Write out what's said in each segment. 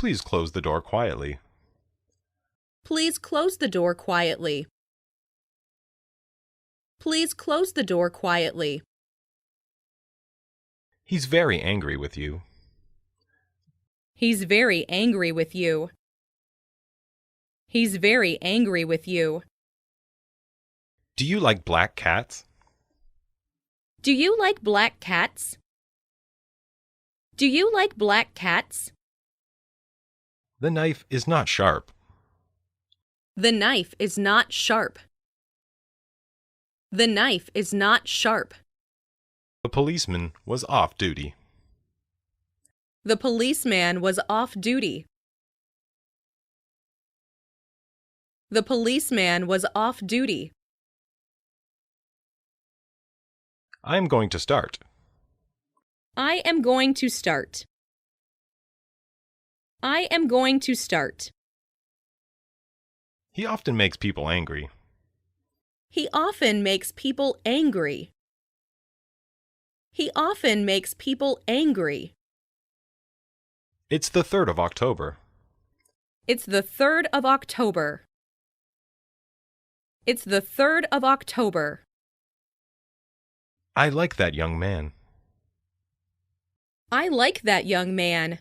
Please close the door quietly. Please close the door quietly. Please close the door quietly. He's very angry with you. He's very angry with you. He's very angry with you. Do you like black cats? Do you like black cats? Do you like black cats? The knife is not sharp. The knife is not sharp. The knife is not sharp. The policeman was off duty. The policeman was off duty. The policeman was off duty. I am going to start. I am going to start. I am going to start. He often makes people angry. He often makes people angry. He often makes people angry. It's the 3rd of October. It's the 3rd of October. It's the 3rd of October. I like that young man. I like that young man.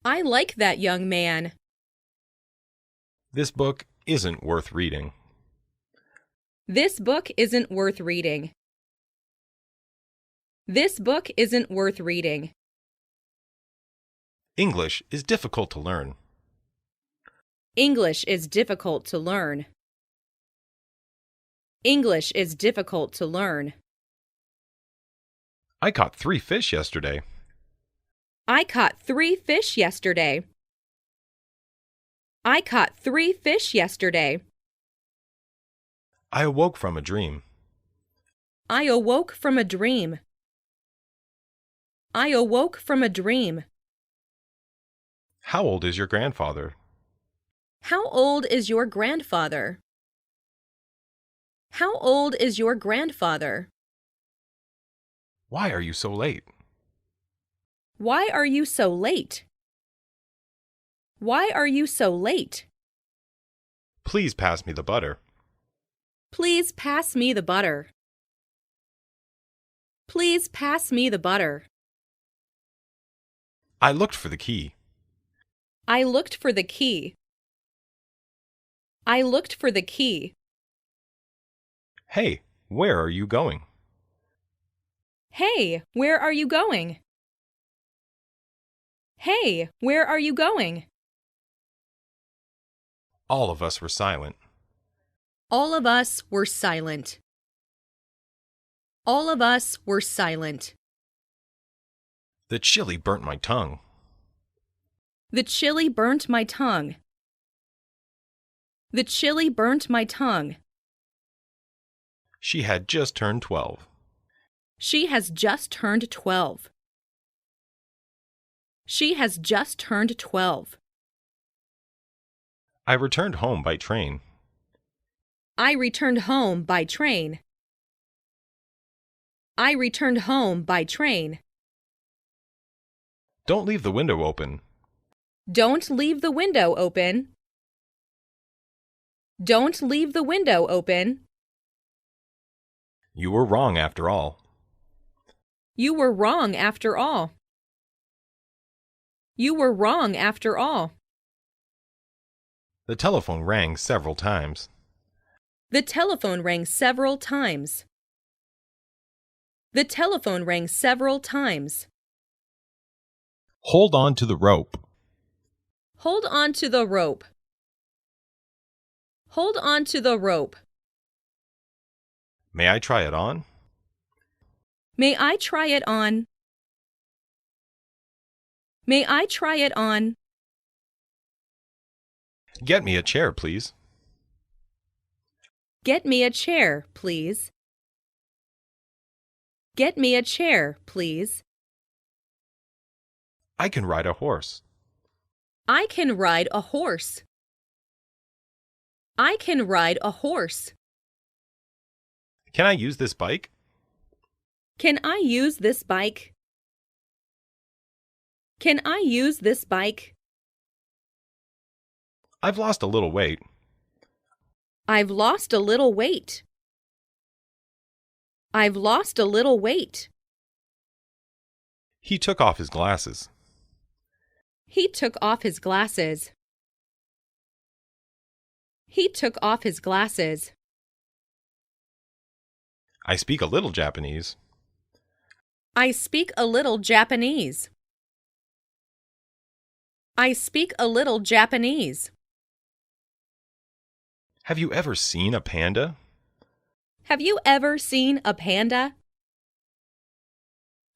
I like that young man. This book isn't worth reading. This book isn't worth reading. This book isn't worth reading. English is difficult to learn. English is difficult to learn. English is difficult to learn. I caught 3 fish yesterday. I caught 3 fish yesterday. I caught 3 fish yesterday. I awoke from a dream. I awoke from a dream. I awoke from a dream. How old is your grandfather? How old is your grandfather? How old is your grandfather? Why are you so late? Why are you so late? Why are you so late? Please pass me the butter. Please pass me the butter. Please pass me the butter. I looked for the key. I looked for the key. I looked for the key. Hey, where are you going? Hey, where are you going? Hey, where are you going? All of us were silent. All of us were silent. All of us were silent. The chili burnt my tongue. The chili burnt my tongue. The chili burnt my tongue. She had just turned 12. She has just turned 12. She has just turned 12. I returned home by train. I returned home by train. I returned home by train. Don't leave the window open. Don't leave the window open. Don't leave the window open. You were wrong after all. You were wrong after all. You were wrong after all. The telephone rang several times. The telephone rang several times. The telephone rang several times. Hold on to the rope. Hold on to the rope. Hold on to the rope. May I try it on? May I try it on? May I try it on? Get me a chair, please. Get me a chair, please. Get me a chair, please. I can ride a horse. I can ride a horse. I can ride a horse. Can I use this bike? Can I use this bike? Can I use this bike? I've lost a little weight. I've lost a little weight. I've lost a little weight. He took off his glasses. He took off his glasses. He took off his glasses. I speak a little Japanese. I speak a little Japanese. I speak a little Japanese. Have you ever seen a panda? Have you ever seen a panda?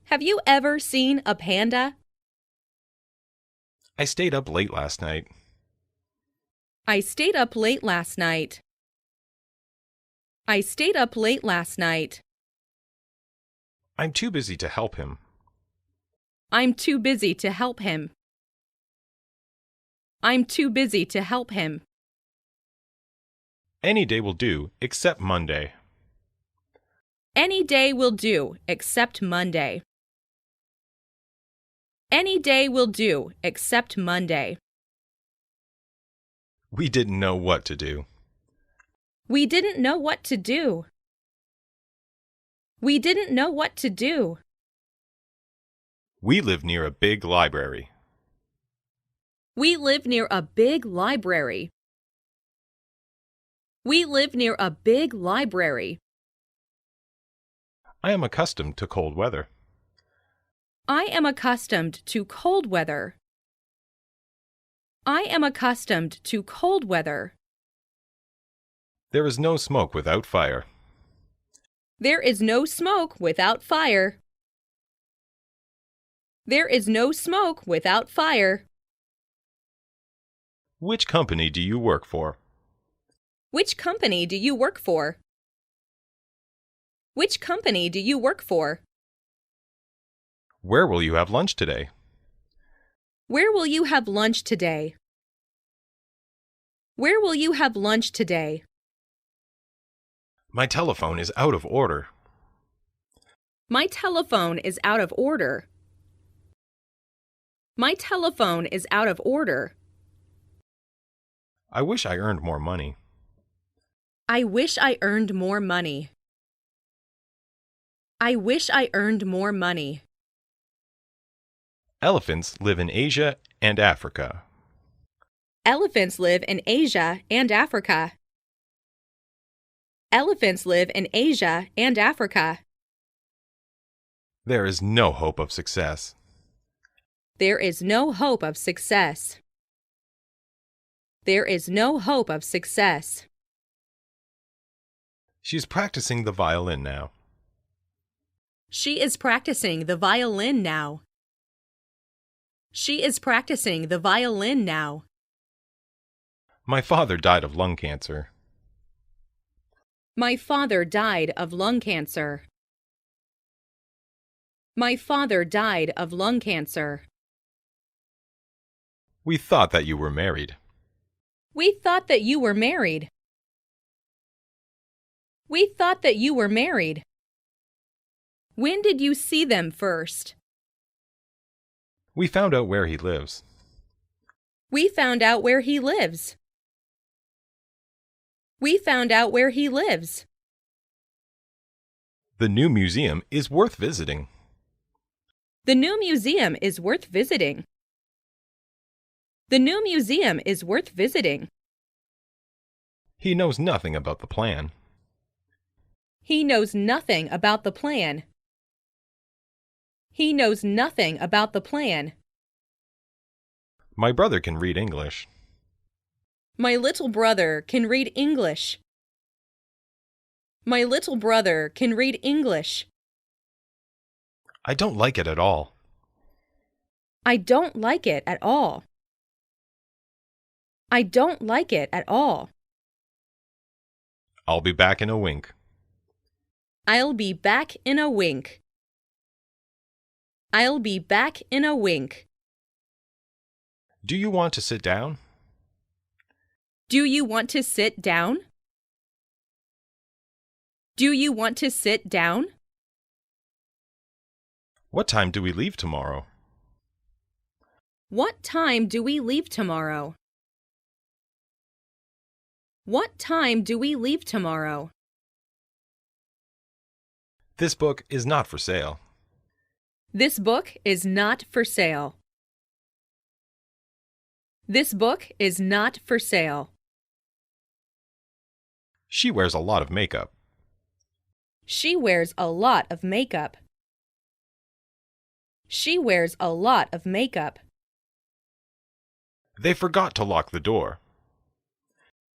Have you ever seen a panda? I stayed up late last night. I stayed up late last night. I stayed up late last night. I'm too busy to help him. I'm too busy to help him. I'm too busy to help him. Any day will do, except Monday. Any day will do, except Monday. Any day will do, except Monday. We didn't know what to do. We didn't know what to do. We didn't know what to do. We live near a big library. We live near a big library. We live near a big library. I am accustomed to cold weather. I am accustomed to cold weather. I am accustomed to cold weather. There is no smoke without fire. There is no smoke without fire. There is no smoke without fire. Which company do you work for? Which company do you work for? Which company do you work for? Where will you have lunch today? Where will you have lunch today? Where will you have lunch today? My telephone is out of order. My telephone is out of order. My telephone is out of order. I wish I earned more money. I wish I earned more money. I wish I earned more money. Elephants live in Asia and Africa. Elephants live in Asia and Africa. Elephants live in Asia and Africa. There is no hope of success. There is no hope of success. There is no hope of success. She is practicing the violin now. She is practicing the violin now. She is practicing the violin now. My father died of lung cancer. My father died of lung cancer. My father died of lung cancer. We thought that you were married. We thought that you were married. We thought that you were married. When did you see them first? We found out where he lives. We found out where he lives. We found out where he lives. The new museum is worth visiting. The new museum is worth visiting. The new museum is worth visiting. He knows nothing about the plan. He knows nothing about the plan. He knows nothing about the plan. My brother can read English. My little brother can read English. My little brother can read English. I don't like it at all. I don't like it at all. I don't like it at all. I'll be back in a wink. I'll be back in a wink. I'll be back in a wink. Do you want to sit down? Do you want to sit down? Do you want to sit down? What time do we leave tomorrow? What time do we leave tomorrow? What time do we leave tomorrow? This book is not for sale. This book is not for sale. This book is not for sale. She wears a lot of makeup. She wears a lot of makeup. She wears a lot of makeup. They forgot to lock the door.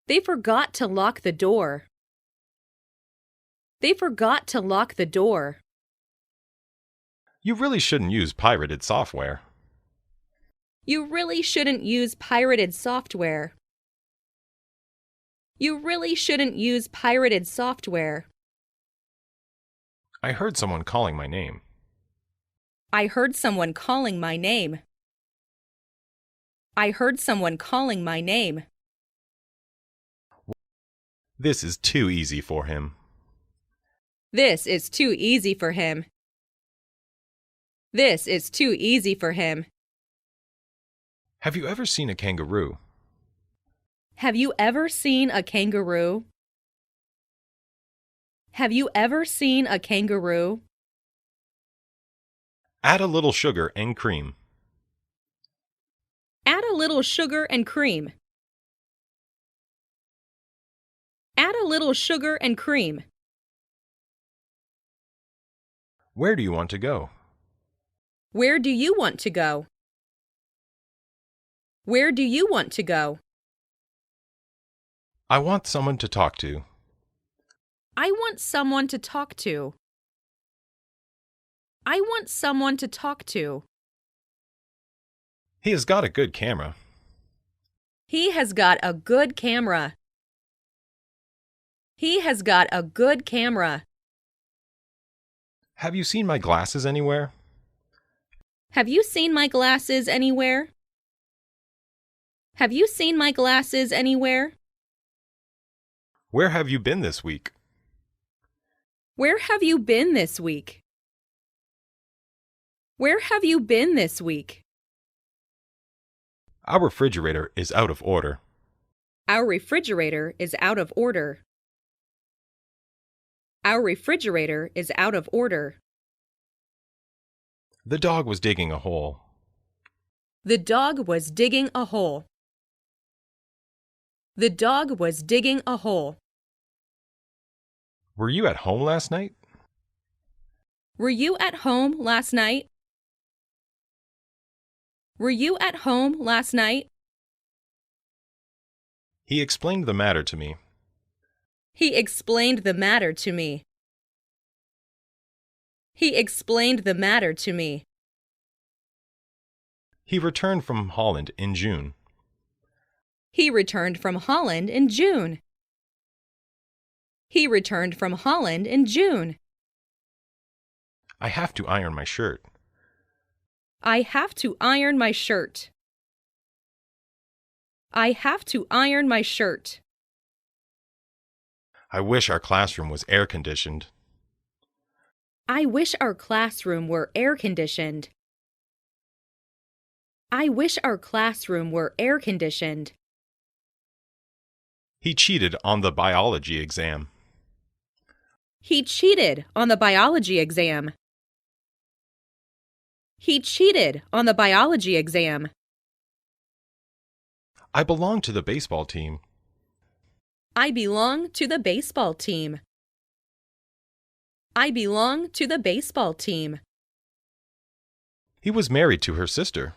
They forgot to lock the door. They forgot to lock the door. You really shouldn't use pirated software. You really shouldn't use pirated software. You really shouldn't use pirated software. I heard someone calling my name. I heard someone calling my name. I heard someone calling my name. This is too easy for him. This is too easy for him. This is too easy for him. Have you ever seen a kangaroo? Have you ever seen a kangaroo? Have you ever seen a kangaroo? Add a little sugar and cream. Add a little sugar and cream. Add a little sugar and cream. Where do you want to go? Where do you want to go? Where do you want to go? I want someone to talk to. I want someone to talk to. I want someone to talk to. He has got a good camera. He has got a good camera. He has got a good camera. Have you seen my glasses anywhere? Have you seen my glasses anywhere? Have you seen my glasses anywhere? Where have you been this week? Where have you been this week? Where have you been this week? Our refrigerator is out of order. Our refrigerator is out of order. Our refrigerator is out of order. The dog was digging a hole. The dog was digging a hole. The dog was digging a hole. Were you at home last night? Were you at home last night? Were you at home last night? He explained the matter to me. He explained the matter to me. He explained the matter to me. He returned from Holland in June. He returned from Holland in June. He returned from Holland in June. I have to iron my shirt. I have to iron my shirt. I have to iron my shirt. I wish our classroom was air-conditioned. I wish our classroom were air-conditioned. I wish our classroom were air-conditioned. He cheated on the biology exam. He cheated on the biology exam. He cheated on the biology exam. I belong to the baseball team. I belong to the baseball team. I belong to the baseball team. He was married to her sister.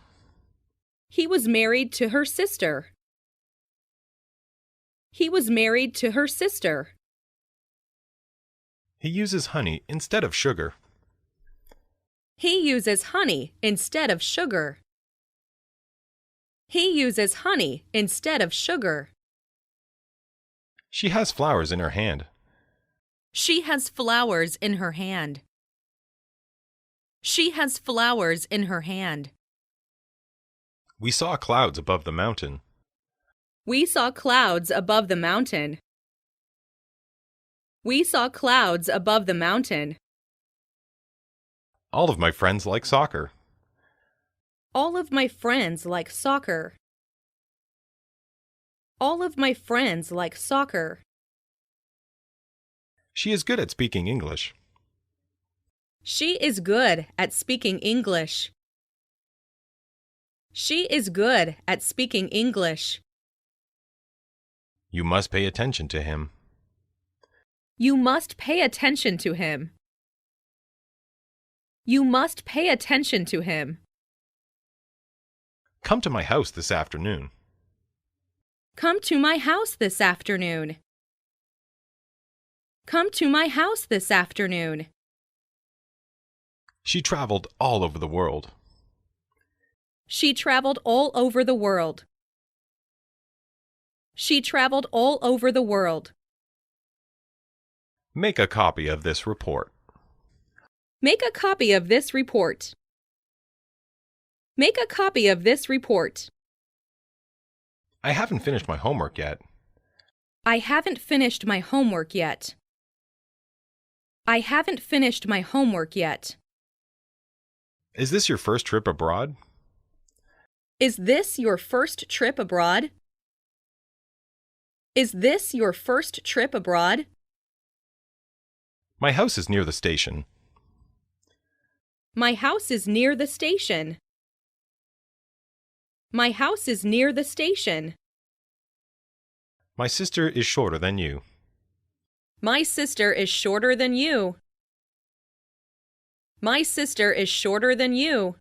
He was married to her sister. He was married to her sister. He uses honey instead of sugar. He uses honey instead of sugar. He uses honey instead of sugar. She has flowers in her hand. She has flowers in her hand. She has flowers in her hand. We saw clouds above the mountain. We saw clouds above the mountain. We saw clouds above the mountain. All of my friends like soccer. All of my friends like soccer. All of my friends like soccer. She is good at speaking English. She is good at speaking English. She is good at speaking English. You must pay attention to him. You must pay attention to him. You must pay attention to him. Come to my house this afternoon. Come to my house this afternoon. Come to my house this afternoon. She traveled all over the world. She traveled all over the world. She traveled all over the world. Make a copy of this report. Make a copy of this report. Make a copy of this report. I haven't finished my homework yet. I haven't finished my homework yet. I haven't finished my homework yet. Is this your first trip abroad? Is this your first trip abroad? Is this your first trip abroad? My house is near the station. My house is near the station. My house is near the station. My sister is shorter than you. My sister is shorter than you. My sister is shorter than you.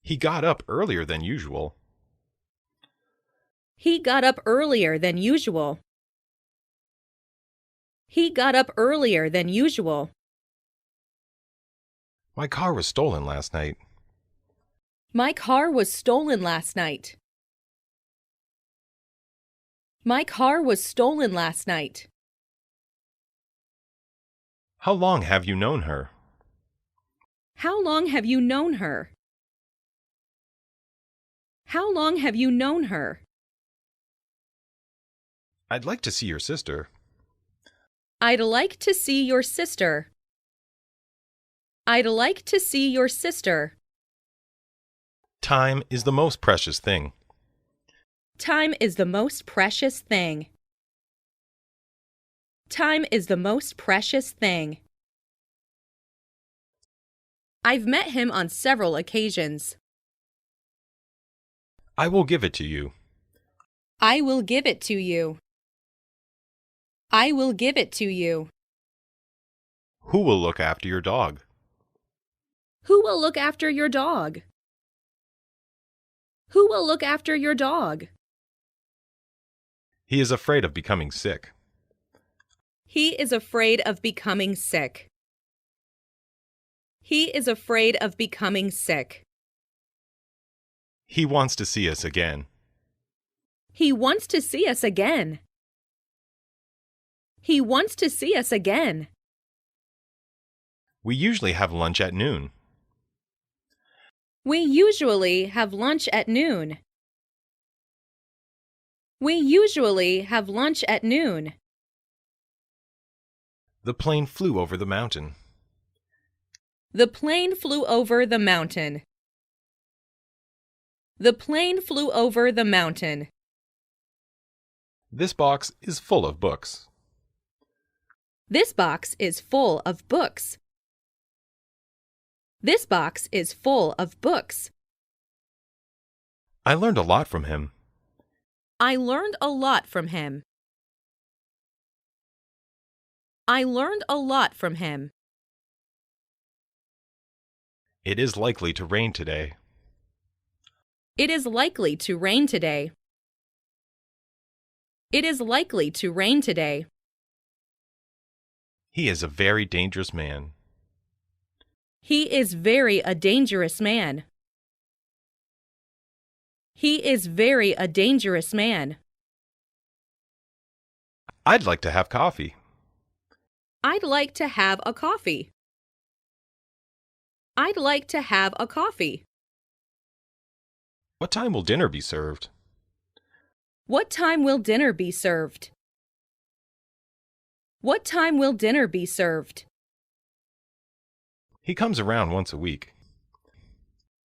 He got up earlier than usual. He got up earlier than usual. He got up earlier than usual. My car was stolen last night. My car was stolen last night. My car was stolen last night. How long have you known her? How long have you known her? How long have you known her? I'd like to see your sister. I'd like to see your sister. I'd like to see your sister. Time is the most precious thing. Time is the most precious thing. Time is the most precious thing. I've met him on several occasions. I will give it to you. I will give it to you. I will give it to you. Who will look after your dog? Who will look after your dog? Who will look after your dog? He is afraid of becoming sick. He is afraid of becoming sick. He is afraid of becoming sick. He wants to see us again. He wants to see us again. He wants to see us again. We usually have lunch at noon. We usually have lunch at noon. We usually have lunch at noon. The plane flew over the mountain. The plane flew over the mountain. The plane flew over the mountain. This box is full of books. This box is full of books. This box is full of books. I learned a lot from him. I learned a lot from him. I learned a lot from him. It is likely to rain today. It is likely to rain today. It is likely to rain today. He is a very dangerous man. He is very a dangerous man. He is very a dangerous man. I'd like to have coffee. I'd like to have a coffee. I'd like to have a coffee. What time will dinner be served? What time will dinner be served? What time will dinner be served? He comes around once a week.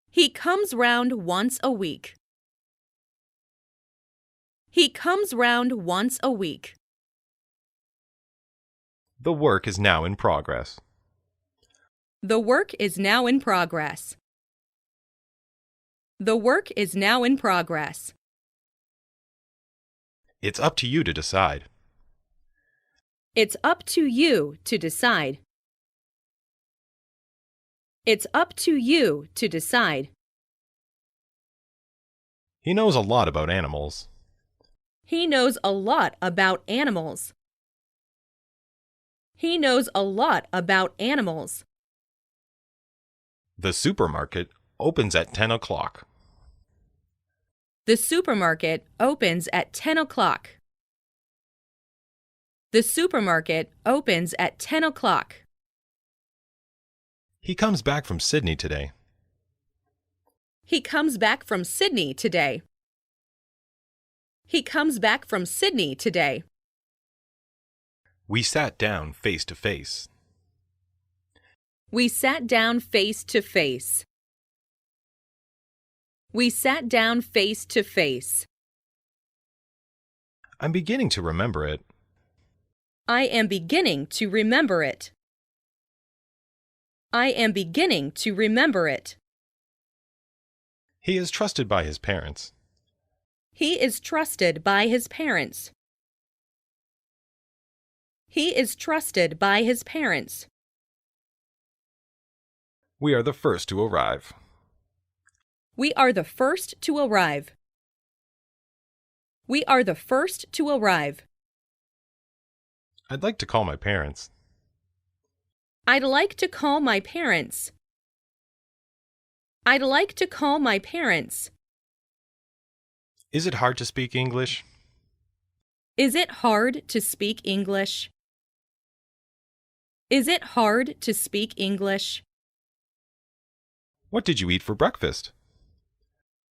He comes round once a week. He comes round once a week. The work is now in progress. The work is now in progress. The work is now in progress. It's up to you to decide. It's up to you to decide. It's up to you to decide. He knows a lot about animals. He knows a lot about animals. He knows a lot about animals. The supermarket opens at 10 o'clock. The supermarket opens at 10 o'clock. The supermarket opens at 10 o'clock. He comes back from Sydney today. He comes back from Sydney today. He comes back from Sydney today. We sat down face to face. We sat down face to face. We sat down face to face. I'm beginning to remember it. I am beginning to remember it. I am beginning to remember it. He is trusted by his parents. He is trusted by his parents. He is trusted by his parents. We are the first to arrive. We are the first to arrive. We are the first to arrive. I'd like to call my parents. I'd like to call my parents. I'd like to call my parents. Is it hard to speak English? Is it hard to speak English? Is it hard to speak English? What did you eat for breakfast?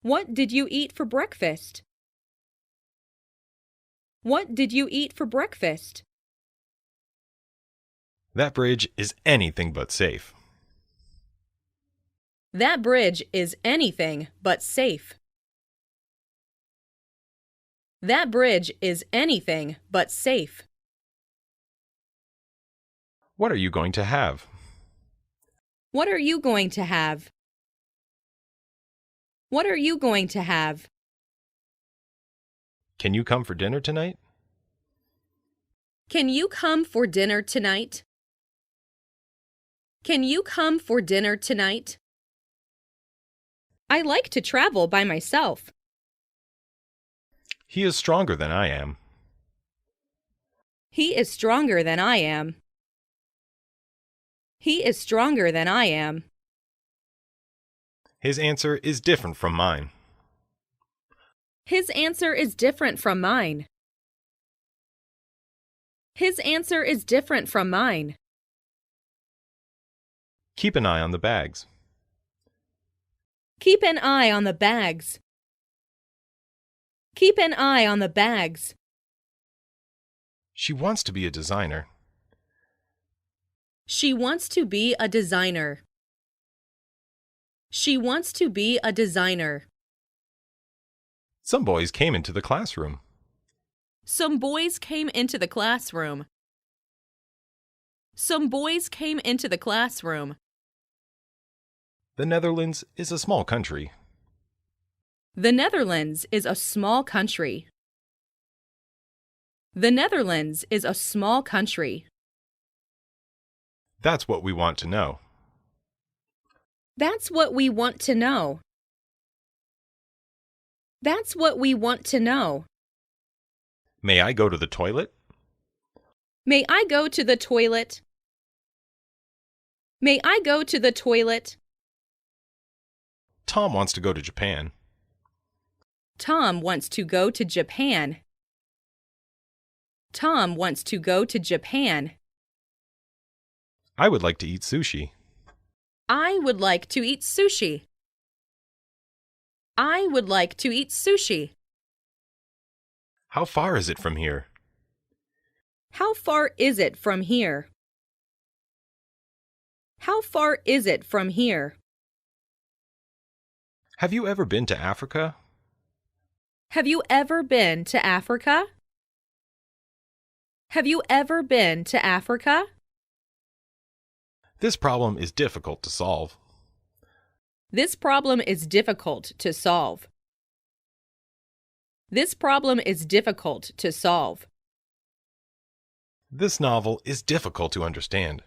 What did you eat for breakfast? What did you eat for breakfast? That bridge is anything but safe. That bridge is anything but safe. That bridge is anything but safe. What are you going to have? What are you going to have? What are you going to have? Can you come for dinner tonight? Can you come for dinner tonight? Can you come for dinner tonight? I like to travel by myself. He is stronger than I am. He is stronger than I am. He is stronger than I am. His answer is different from mine. His answer is different from mine. His answer is different from mine. Keep an eye on the bags. Keep an eye on the bags. Keep an eye on the bags. She wants to be a designer. She wants to be a designer. She wants to be a designer. Some boys came into the classroom. Some boys came into the classroom. Some boys came into the classroom. The Netherlands is a small country. The Netherlands is a small country. The Netherlands is a small country. That's what we want to know. That's what we want to know. That's what we want to know. May I go to the toilet? May I go to the toilet? May I go to the toilet? Tom wants to go to Japan. Tom wants to go to Japan. Tom wants to go to Japan. I would like to eat sushi. I would like to eat sushi. I would like to eat sushi. How far is it from here? How far is it from here? How far is it from here? Have you ever been to Africa? Have you ever been to Africa? Have you ever been to Africa? This problem is difficult to solve. This problem is difficult to solve. This problem is difficult to solve. This novel is difficult to understand.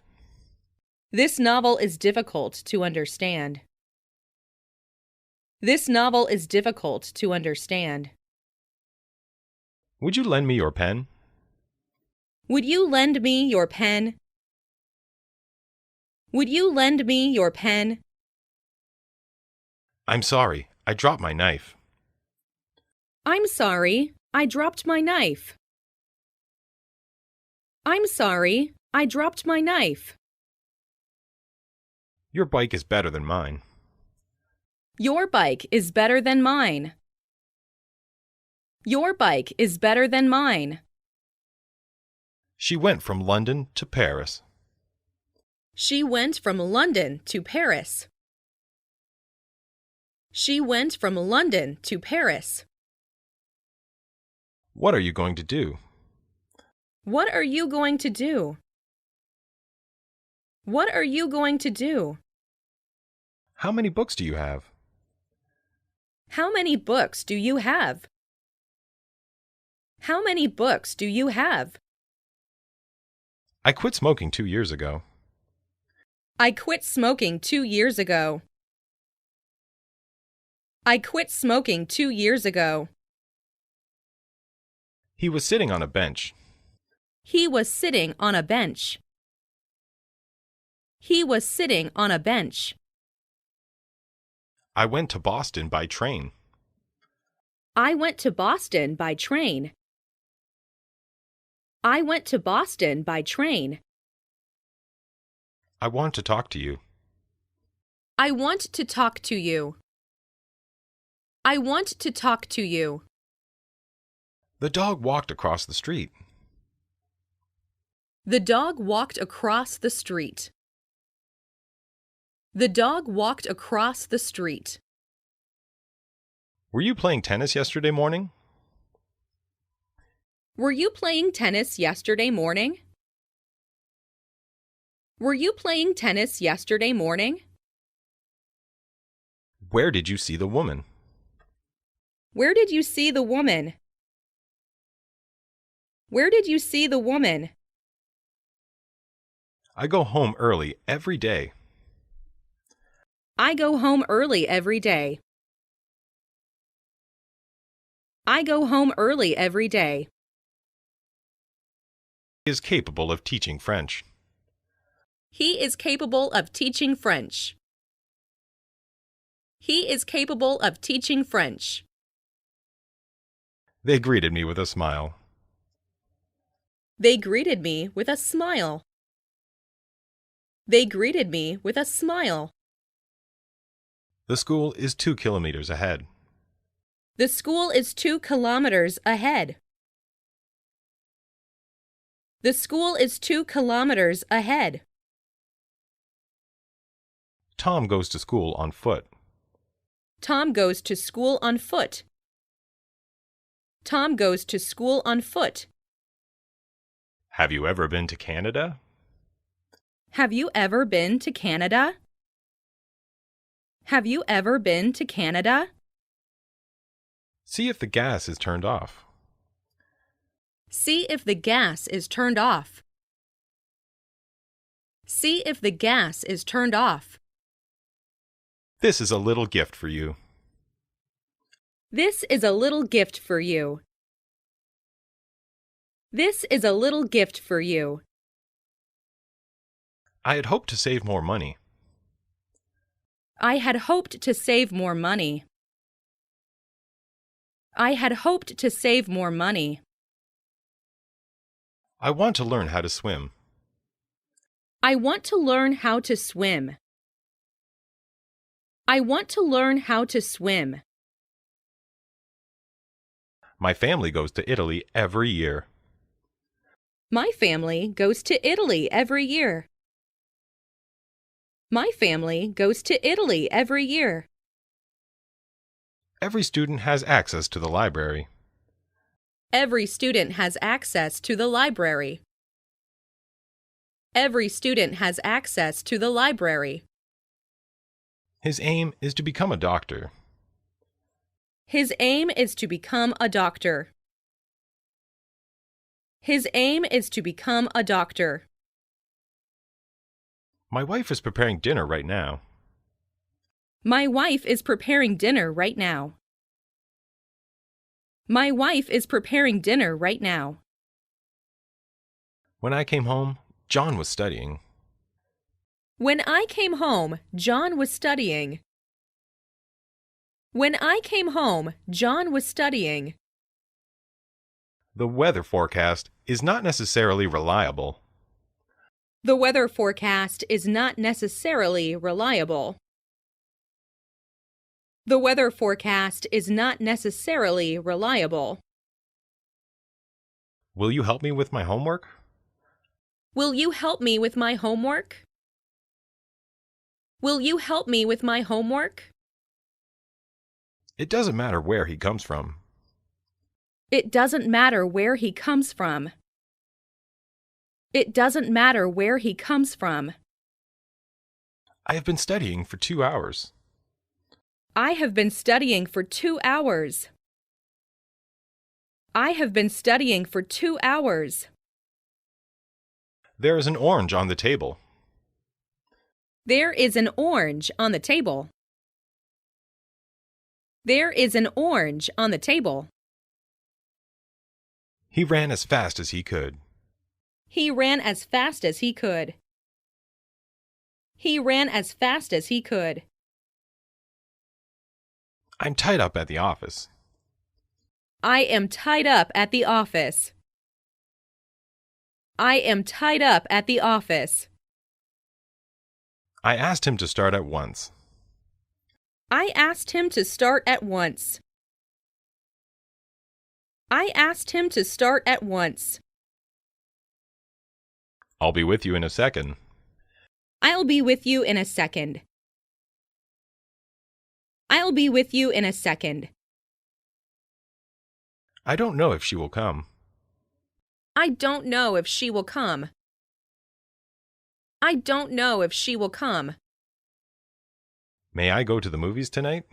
This novel is difficult to understand. This novel is difficult to understand. Would you lend me your pen? Would you lend me your pen? Would you lend me your pen? I'm sorry, I dropped my knife. I'm sorry, I dropped my knife. I'm sorry, I dropped my knife. Your bike is better than mine. Your bike is better than mine. Your bike is better than mine. She went from London to Paris. She went from London to Paris. She went from London to Paris. What are you going to do? What are you going to do? What are you going to do? How many books do you have? How many books do you have? How many books do you have? I quit smoking 2 years ago. I quit smoking 2 years ago. I quit smoking 2 years ago. He was sitting on a bench. He was sitting on a bench. He was sitting on a bench. I went to Boston by train. I went to Boston by train. I went to Boston by train. I want to talk to you. I want to talk to you. I want to talk to you. The dog walked across the street. The dog walked across the street. The dog walked across the street. Were you playing tennis yesterday morning? Were you playing tennis yesterday morning? Were you playing tennis yesterday morning? Where did you see the woman? Where did you see the woman? Where did you see the woman? I go home early every day. I go home early every day. I go home early every day. He is capable of teaching French. He is capable of teaching French. He is capable of teaching French. They greeted me with a smile. They greeted me with a smile. They greeted me with a smile. The school is 2 kilometers ahead. The school is 2 kilometers ahead. The school is 2 kilometers ahead. Tom goes to school on foot. Tom goes to school on foot. Tom goes to school on foot. Have you ever been to Canada? Have you ever been to Canada? Have you ever been to Canada? See if the gas is turned off. See if the gas is turned off. See if the gas is turned off. This is a little gift for you. This is a little gift for you. This is a little gift for you. I had hoped to save more money. I had hoped to save more money. I had hoped to save more money. I want to learn how to swim. I want to learn how to swim. I want to learn how to swim. My family goes to Italy every year. My family goes to Italy every year. My family goes to Italy every year. Every student has access to the library. Every student has access to the library. Every student has access to the library. His aim is to become a doctor. His aim is to become a doctor. His aim is to become a doctor. My wife is preparing dinner right now. My wife is preparing dinner right now. My wife is preparing dinner right now. When I came home, John was studying. When I came home, John was studying. When I came home, John was studying. The weather forecast is not necessarily reliable. The weather forecast is not necessarily reliable. The weather forecast is not necessarily reliable. Will you help me with my homework? Will you help me with my homework? Will you help me with my homework? It doesn't matter where he comes from. It doesn't matter where he comes from. It doesn't matter where he comes from. I have been studying for 2 hours. I have been studying for 2 hours. I have been studying for 2 hours. There is an orange on the table. There is an orange on the table. There is an orange on the table. He ran as fast as he could. He ran as fast as he could. He ran as fast as he could. I'm tied up at the office. I am tied up at the office. I am tied up at the office. I asked him to start at once. I asked him to start at once. I asked him to start at once. I'll be with you in a second. I'll be with you in a second. I'll be with you in a second. I don't know if she will come. I don't know if she will come. I don't know if she will come. May I go to the movies tonight?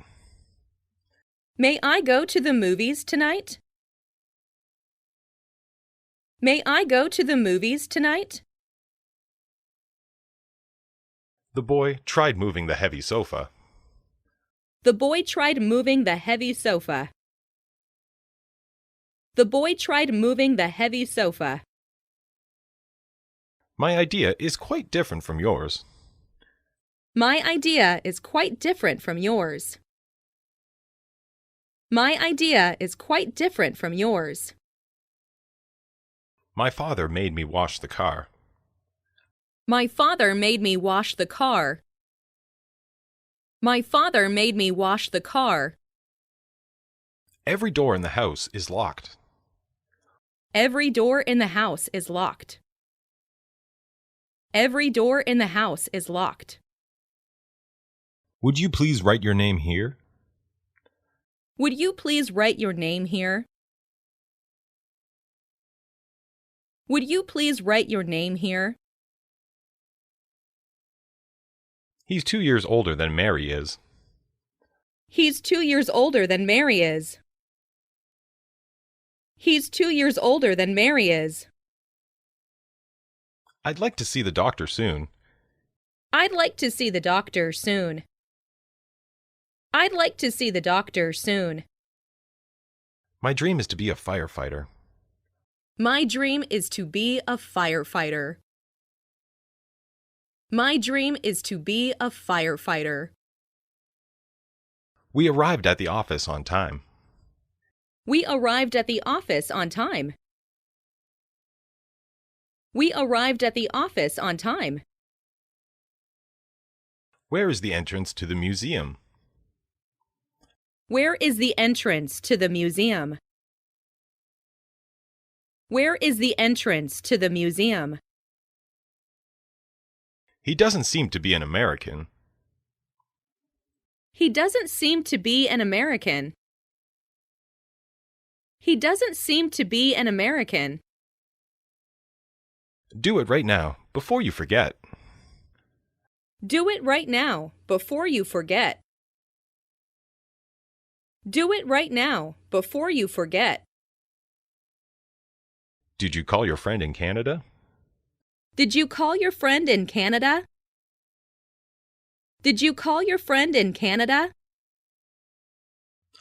May I go to the movies tonight? May I go to the movies tonight? The boy tried moving the heavy sofa. The boy tried moving the heavy sofa. The boy tried moving the heavy sofa. My idea is quite different from yours. My idea is quite different from yours. My idea is quite different from yours. My father made me wash the car. My father made me wash the car. My father made me wash the car. Every door in the house is locked. Every door in the house is locked. Every door in the house is locked. Would you please write your name here? Would you please write your name here? Would you please write your name here? He's 2 years older than Mary is. He's 2 years older than Mary is. He's 2 years older than Mary is. I'd like to see the doctor soon. I'd like to see the doctor soon. I'd like to see the doctor soon. My dream is to be a firefighter. My dream is to be a firefighter. My dream is to be a firefighter. We arrived at the office on time. We arrived at the office on time. We arrived at the office on time. Where is the entrance to the museum? Where is the entrance to the museum? Where is the entrance to the museum? He doesn't seem to be an American. He doesn't seem to be an American. He doesn't seem to be an American. Do it right now, before you forget. Do it right now, before you forget. Do it right now, before you forget. Did you call your friend in Canada? Did you call your friend in Canada? Did you call your friend in Canada?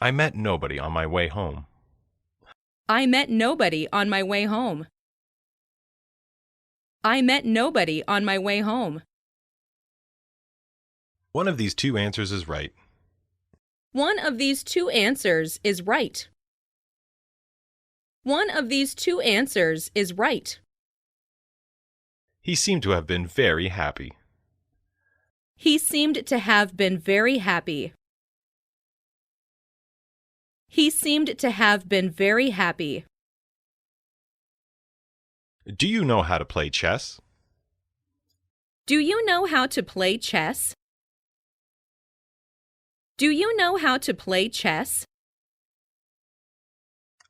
I met nobody on my way home. I met nobody on my way home. I met nobody on my way home. One of these two answers is right. One of these two answers is right. One of these two answers is right. He seemed to have been very happy. He seemed to have been very happy. He seemed to have been very happy. Do you know how to play chess? Do you know how to play chess? Do you know how to play chess?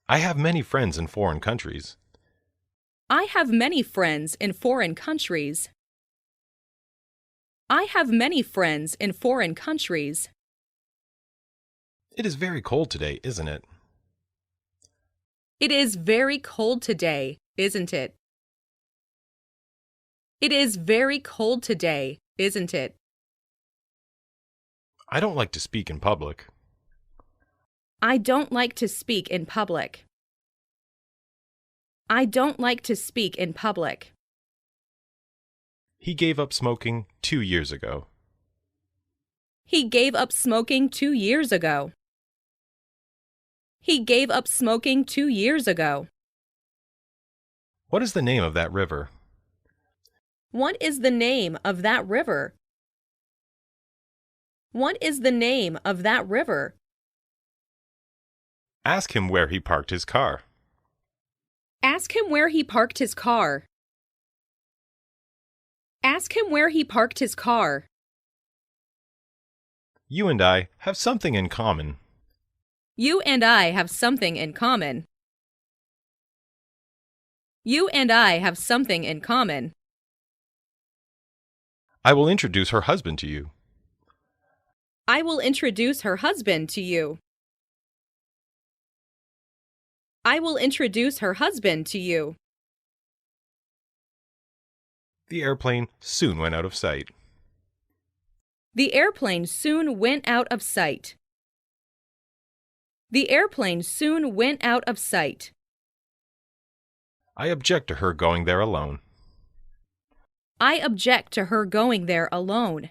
I have many friends in foreign countries. I have many friends in foreign countries. I have many friends in foreign countries. It is very cold today, isn't it? It is very cold today, isn't it? It is very cold today, isn't it? I don't like to speak in public. I don't like to speak in public. I don't like to speak in public. He gave up smoking 2 years ago. He gave up smoking 2 years ago. He gave up smoking 2 years ago. What is the name of that river? What is the name of that river? What is the name of that river? Ask him where he parked his car. Ask him where he parked his car. Ask him where he parked his car. You and I have something in common. You and I have something in common. You and I have something in common. I will introduce her husband to you. I will introduce her husband to you. I will introduce her husband to you. The airplane soon went out of sight. The airplane soon went out of sight. The airplane soon went out of sight. I object to her going there alone. I object to her going there alone.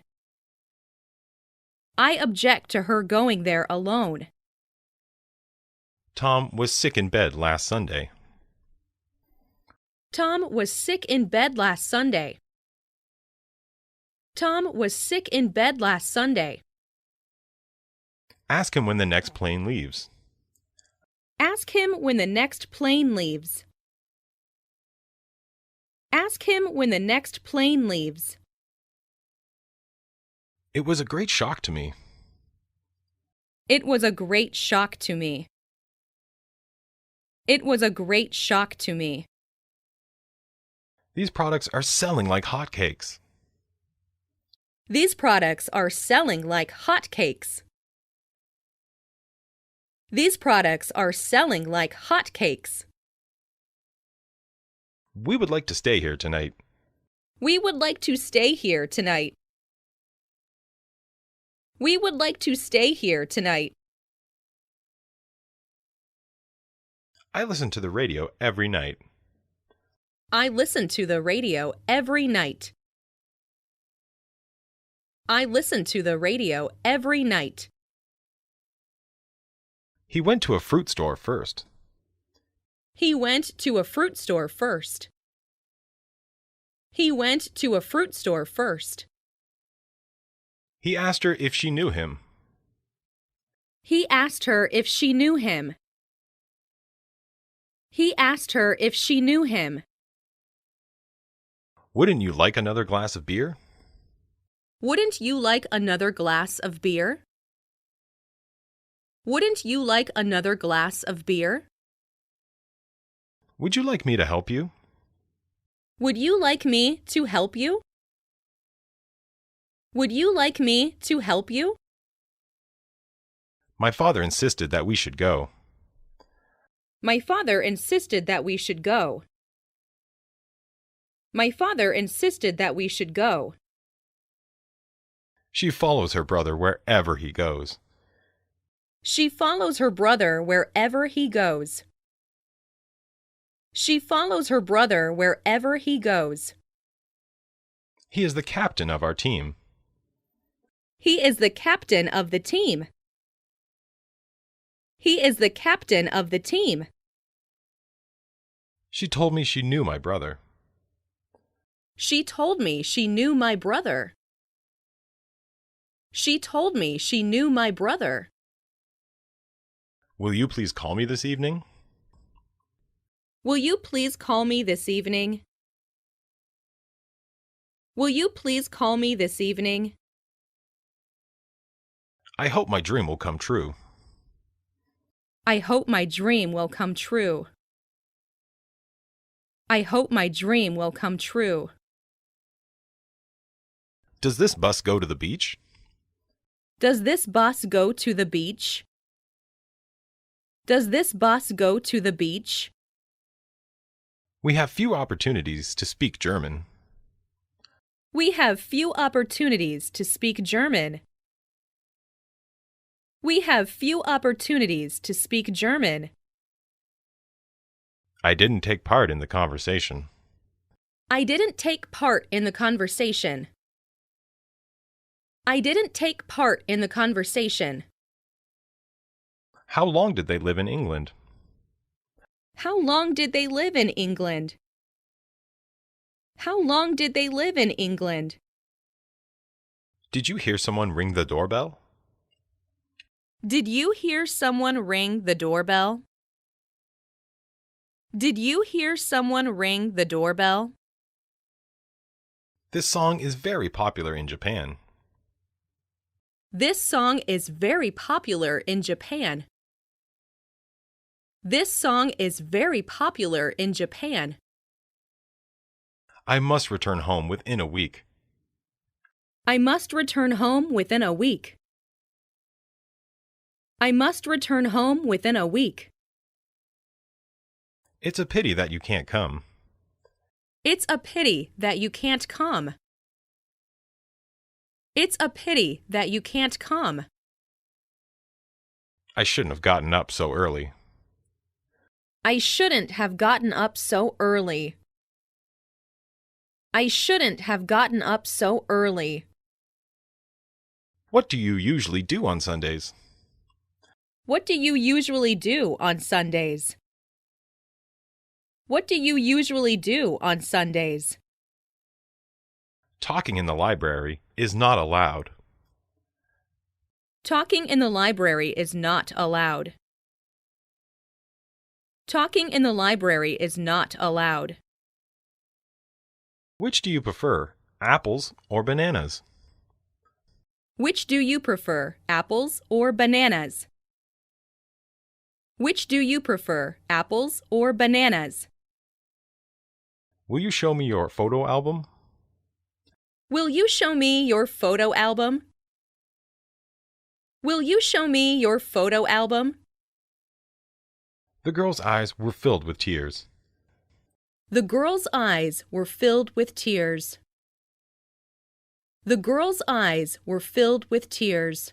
I object to her going there alone. Tom was sick in bed last Sunday. Tom was sick in bed last Sunday. Tom was sick in bed last Sunday. Ask him when the next plane leaves. Ask him when the next plane leaves. Ask him when the next plane leaves. It was a great shock to me. It was a great shock to me. It was a great shock to me. These products are selling like hotcakes. These products are selling like hotcakes. These products are selling like hotcakes. We would like to stay here tonight. We would like to stay here tonight. We would like to stay here tonight. I listen to the radio every night. I listen to the radio every night. I listen to the radio every night. He went to a fruit store first. He went to a fruit store first. He went to a fruit store first. He asked her if she knew him. He asked her if she knew him. He asked her if she knew him. Wouldn't you like another glass of beer? Wouldn't you like another glass of beer? Wouldn't you like another glass of beer? Would you like me to help you? Would you like me to help you? Would you like me to help you? My father insisted that we should go. My father insisted that we should go. My father insisted that we should go. She follows her brother wherever he goes. She follows her brother wherever he goes. She follows her brother wherever he goes. He is the captain of our team. He is the captain of the team. He is the captain of the team. She told me she knew my brother. She told me she knew my brother. She told me she knew my brother. Will you please call me this evening? Will you please call me this evening? Will you please call me this evening? I hope my dream will come true. I hope my dream will come true. I hope my dream will come true. Does this bus go to the beach? Does this bus go to the beach? Does this bus go to the beach? We have few opportunities to speak German. We have few opportunities to speak German. We have few opportunities to speak German. I didn't take part in the conversation. I didn't take part in the conversation. I didn't take part in the conversation. How long did they live in England? How long did they live in England? How long did they live in England? Did you hear someone ring the doorbell? Did you hear someone ring the doorbell? Did you hear someone ring the doorbell? This song is very popular in Japan. This song is very popular in Japan. This song is very popular in Japan. I must return home within a week. I must return home within a week. I must return home within a week. It's a pity that you can't come. It's a pity that you can't come. It's a pity that you can't come. I shouldn't have gotten up so early. I shouldn't have gotten up so early. I shouldn't have gotten up so early. What do you usually do on Sundays? What do you usually do on Sundays? What do you usually do on Sundays? Talking in the library is not allowed. Talking in the library is not allowed. Talking in the library is not allowed. Which do you prefer, apples or bananas? Which do you prefer, apples or bananas? Which do you prefer, apples or bananas? Will you show me your photo album? Will you show me your photo album? Will you show me your photo album? The girl's eyes were filled with tears. The girl's eyes were filled with tears. The girl's eyes were filled with tears.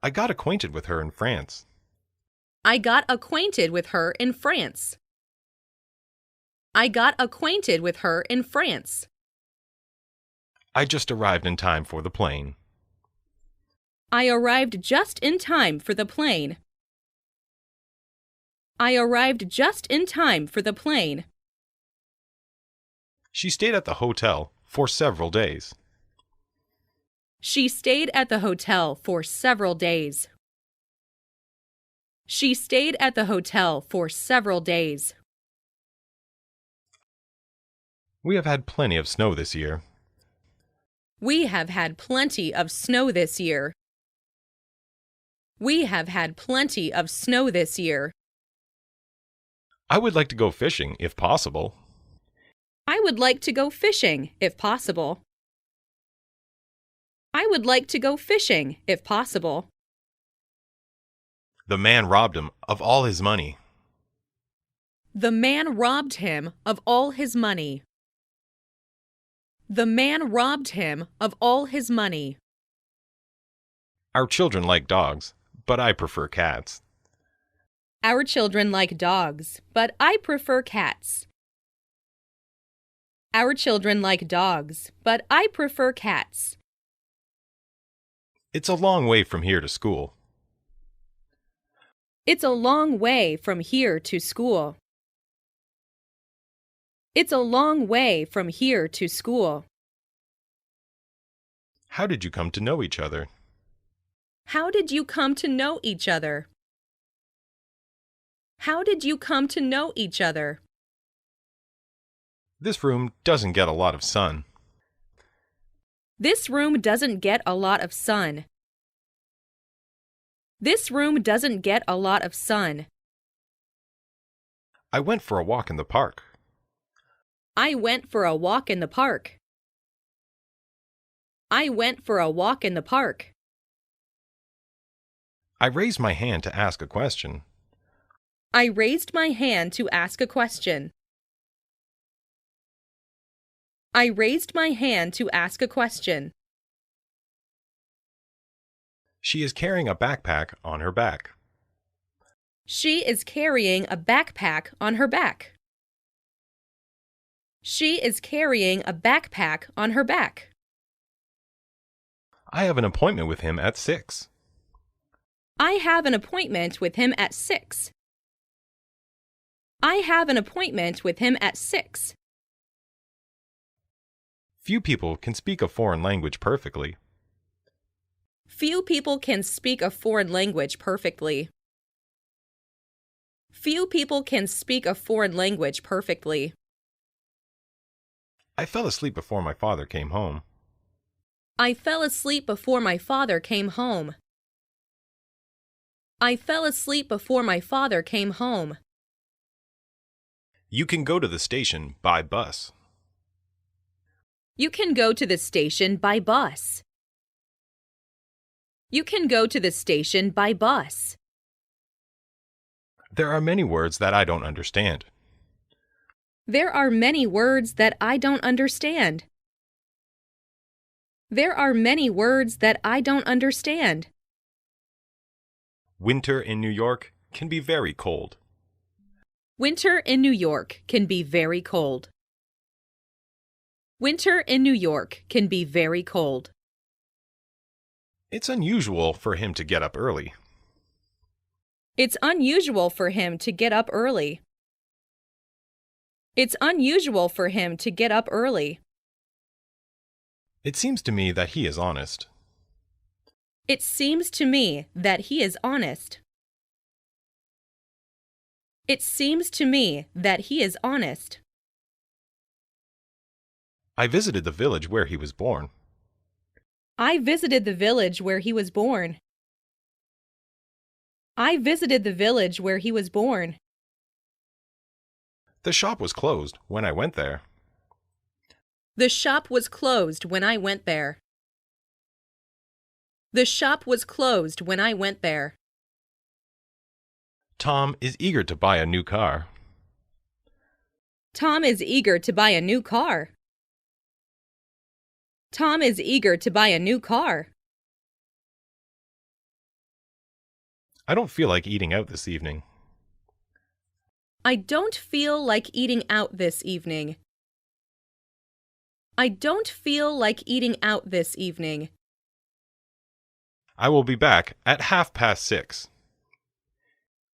I got acquainted with her in France. I got acquainted with her in France. I got acquainted with her in France. I just arrived in time for the plane. I arrived just in time for the plane. I arrived just in time for the plane. She stayed at the hotel for several days. She stayed at the hotel for several days. She stayed at the hotel for several days. We have had plenty of snow this year. We have had plenty of snow this year. We have had plenty of snow this year. I would like to go fishing if possible. I would like to go fishing if possible. I would like to go fishing if possible. The man robbed him of all his money. The man robbed him of all his money. The man robbed him of all his money. Our children like dogs, but I prefer cats. Our children like dogs, but I prefer cats. Our children like dogs, but I prefer cats. It's a long way from here to school. It's a long way from here to school. It's a long way from here to school. How did you come to know each other? How did you come to know each other? How did you come to know each other? This room doesn't get a lot of sun. This room doesn't get a lot of sun. This room doesn't get a lot of sun. I went for a walk in the park. I went for a walk in the park. I went for a walk in the park. I raised my hand to ask a question. I raised my hand to ask a question. I raised my hand to ask a question. She is carrying a backpack on her back. She is carrying a backpack on her back. She is carrying a backpack on her back. I have an appointment with him at 6. I have an appointment with him at 6. I have an appointment with him at 6. Few people can speak a foreign language perfectly. Few people can speak a foreign language perfectly. Few people can speak a foreign language perfectly. I fell asleep before my father came home. I fell asleep before my father came home. I fell asleep before my father came home. You can go to the station by bus. You can go to the station by bus. You can go to the station by bus. There are many words that I don't understand. There are many words that I don't understand. There are many words that I don't understand. Winter in New York can be very cold. Winter in New York can be very cold. Winter in New York can be very cold. It's unusual for him to get up early. It's unusual for him to get up early. It's unusual for him to get up early. It seems to me that he is honest. It seems to me that he is honest. It seems to me that he is honest. I visited the village where he was born. I visited the village where he was born. I visited the village where he was born. The shop was closed when I went there. The shop was closed when I went there. The shop was closed when I went there. Tom is eager to buy a new car. Tom is eager to buy a new car. Tom is eager to buy a new car. I don't feel like eating out this evening. I don't feel like eating out this evening. I don't feel like eating out this evening. I will be back at 6:30.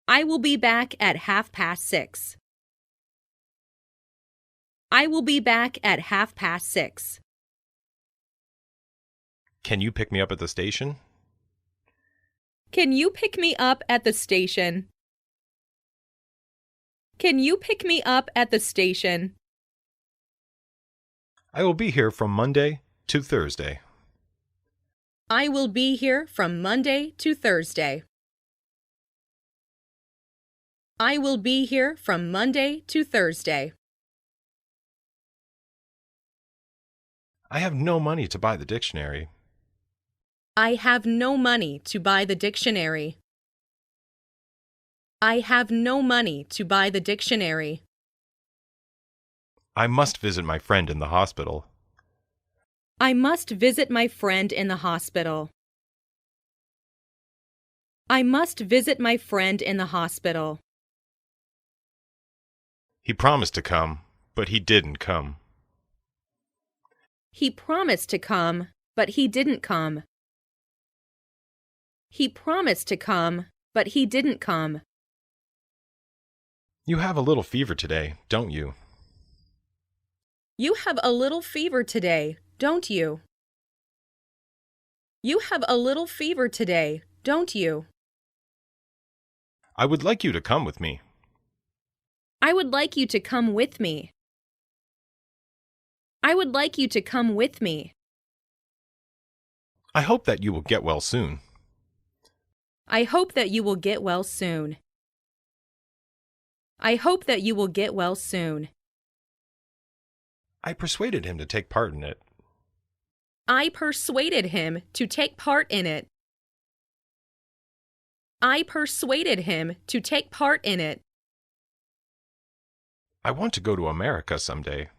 I will be back at 6:30. I will be back at 6:30. Can you pick me up at the station? Can you pick me up at the station? Can you pick me up at the station? I will be here from Monday to Thursday. I will be here from Monday to Thursday. I will be here from Monday to Thursday. I have no money to buy the dictionary. I have no money to buy the dictionary. I have no money to buy the dictionary. I must visit my friend in the hospital. I must visit my friend in the hospital. I must visit my friend in the hospital. He promised to come, but he didn't come. He promised to come, but he didn't come. He promised to come, but he didn't come. You have a little fever today, don't you? You have a little fever today, don't you? You have a little fever today, don't you? I would like you to come with me. I would like you to come with me. I would like you to come with me. I hope that you will get well soon. I hope that you will get well soon. I hope that you will get well soon. I persuaded him to take part in it. I persuaded him to take part in it. I persuaded him to take part in it. I want to go to America someday.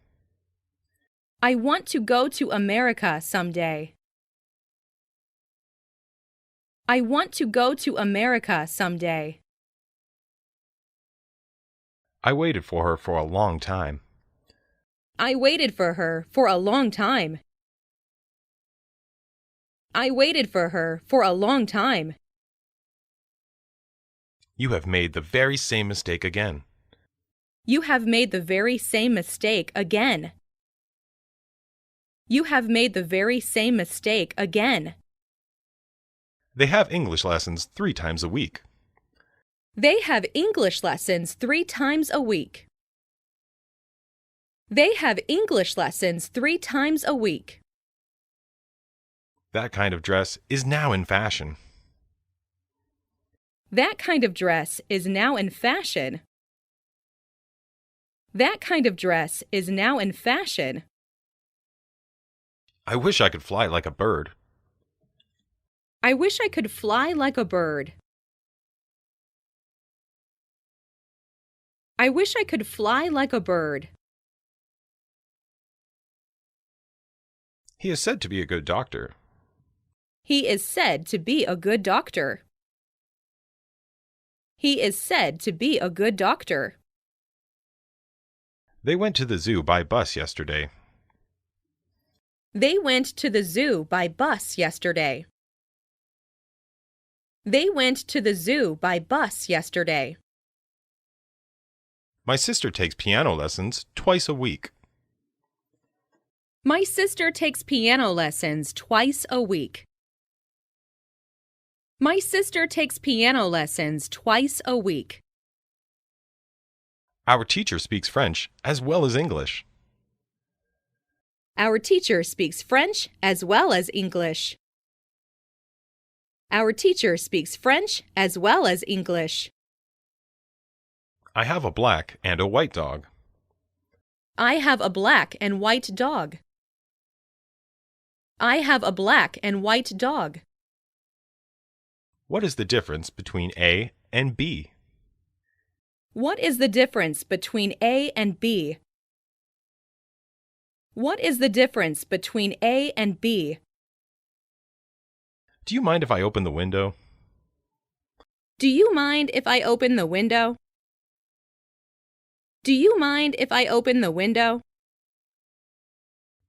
I want to go to America someday. I want to go to America someday. I waited for her for a long time. I waited for her for a long time. I waited for her for a long time. You have made the very same mistake again. You have made the very same mistake again. You have made the very same mistake again. They have English lessons 3 times a week. They have English lessons 3 times a week. They have English lessons 3 times a week. That kind of dress is now in fashion. That kind of dress is now in fashion. That kind of dress is now in fashion. I wish I could fly like a bird. I wish I could fly like a bird. I wish I could fly like a bird. He is said to be a good doctor. He is said to be a good doctor. He is said to be a good doctor. They went to the zoo by bus yesterday. They went to the zoo by bus yesterday. They went to the zoo by bus yesterday. My sister takes piano lessons twice a week. My sister takes piano lessons twice a week. My sister takes piano lessons twice a week. Our teacher speaks French as well as English. Our teacher speaks French as well as English. Our teacher speaks French as well as English. I have a black and a white dog. I have a black and white dog. I have a black and white dog. What is the difference between A and B? What is the difference between A and B? What is the difference between A and B? Do you mind if I open the window? Do you mind if I open the window? Do you mind if I open the window?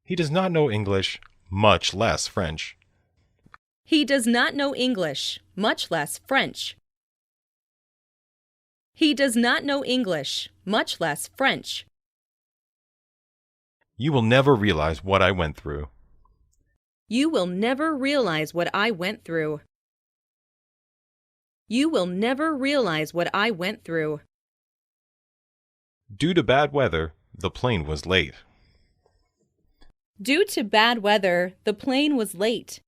He does not know English, much less French. He does not know English, much less French. He does not know English, much less French. You will never realize what I went through. You will never realize what I went through. You will never realize what I went through. Due to bad weather, the plane was late. Due to bad weather, the plane was late.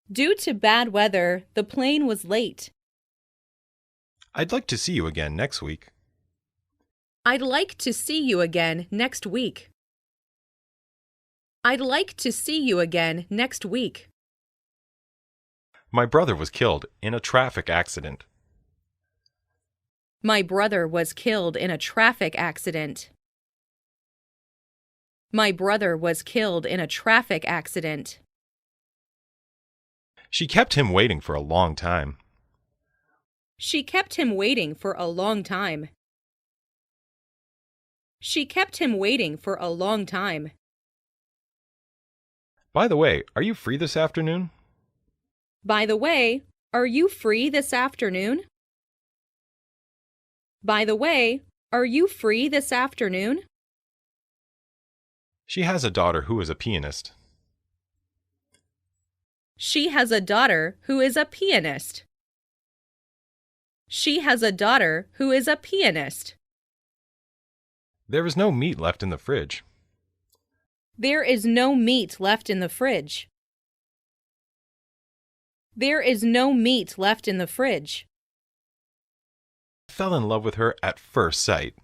Due to bad weather, the plane was late. I'd like to see you again next week. I'd like to see you again next week. I'd like to see you again next week. My brother was killed in a traffic accident. My brother was killed in a traffic accident. My brother was killed in a traffic accident. She kept him waiting for a long time. She kept him waiting for a long time. She kept him waiting for a long time. By the way, are you free this afternoon? By the way, are you free this afternoon? By the way, are you free this afternoon? She has a daughter who is a pianist. She has a daughter who is a pianist. She has a daughter who is a pianist. There is no meat left in the fridge. There is no meat left in the fridge. There is no meat left in the fridge. I fell in love with her at first sight.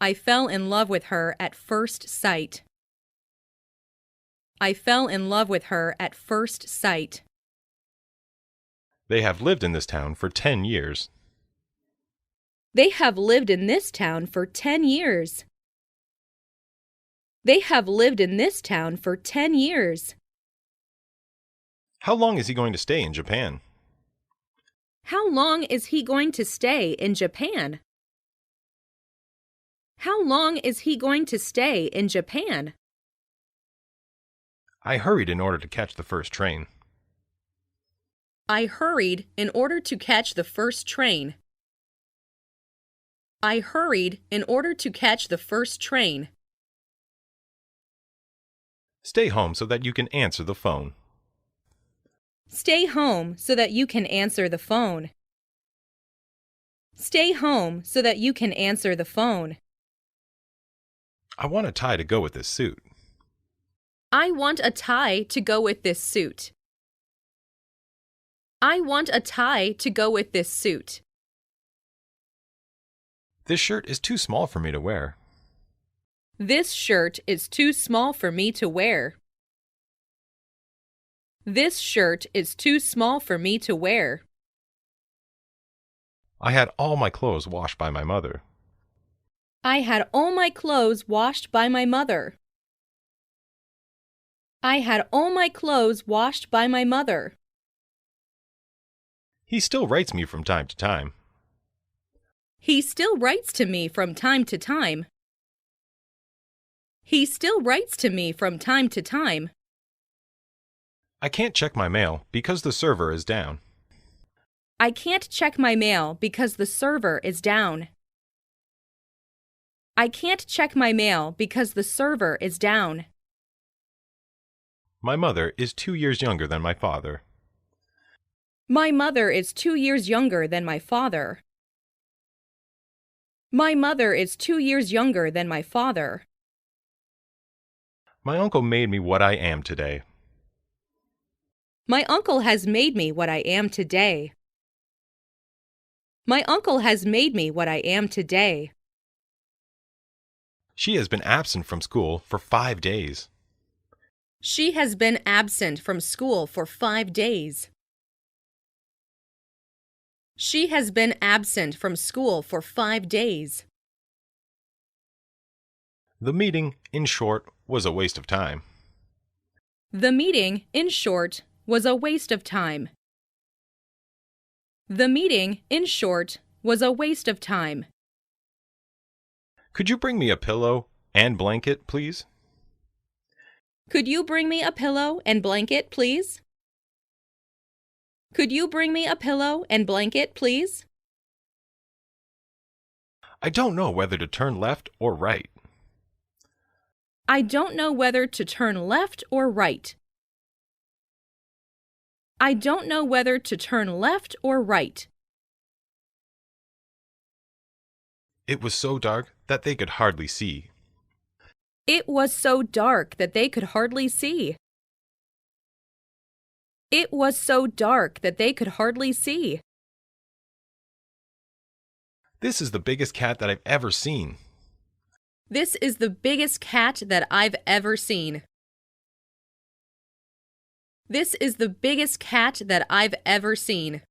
I fell in love with her at first sight. I fell in love with her at first sight. They have lived in this town for 10 years. They have lived in this town for 10 years. They have lived in this town for 10 years. How long is he going to stay in Japan? How long is he going to stay in Japan? How long is he going to stay in Japan? I hurried in order to catch the first train. I hurried in order to catch the first train. I hurried in order to catch the first train. Stay home so that you can answer the phone. Stay home so that you can answer the phone. Stay home so that you can answer the phone. I want a tie to go with this suit. I want a tie to go with this suit. I want a tie to go with this suit. This shirt is too small for me to wear. This shirt is too small for me to wear. This shirt is too small for me to wear. I had all my clothes washed by my mother. I had all my clothes washed by my mother. I had all my clothes washed by my mother. He still writes me from time to time. He still writes to me from time to time. He still writes to me from time to time. I can't check my mail because the server is down. I can't check my mail because the server is down. I can't check my mail because the server is down. My mother is 2 years younger than my father. My mother is 2 years younger than my father. My mother is 2 years younger than my father. My uncle made me what I am today. My uncle has made me what I am today. My uncle has made me what I am today. She has been absent from school for 5 days. She has been absent from school for 5 days. She has been absent from school for 5 days. The meeting, in short, was a waste of time. The meeting, in short, was a waste of time. The meeting, in short, was a waste of time. Could you bring me a pillow and blanket, please? Could you bring me a pillow and blanket, please? Could you bring me a pillow and blanket, please? I don't know whether to turn left or right. I don't know whether to turn left or right. I don't know whether to turn left or right. It was so dark that they could hardly see. It was so dark that they could hardly see. It was so dark that they could hardly see. This is the biggest cat that I've ever seen. This is the biggest cat that I've ever seen. This is the biggest cat that I've ever seen.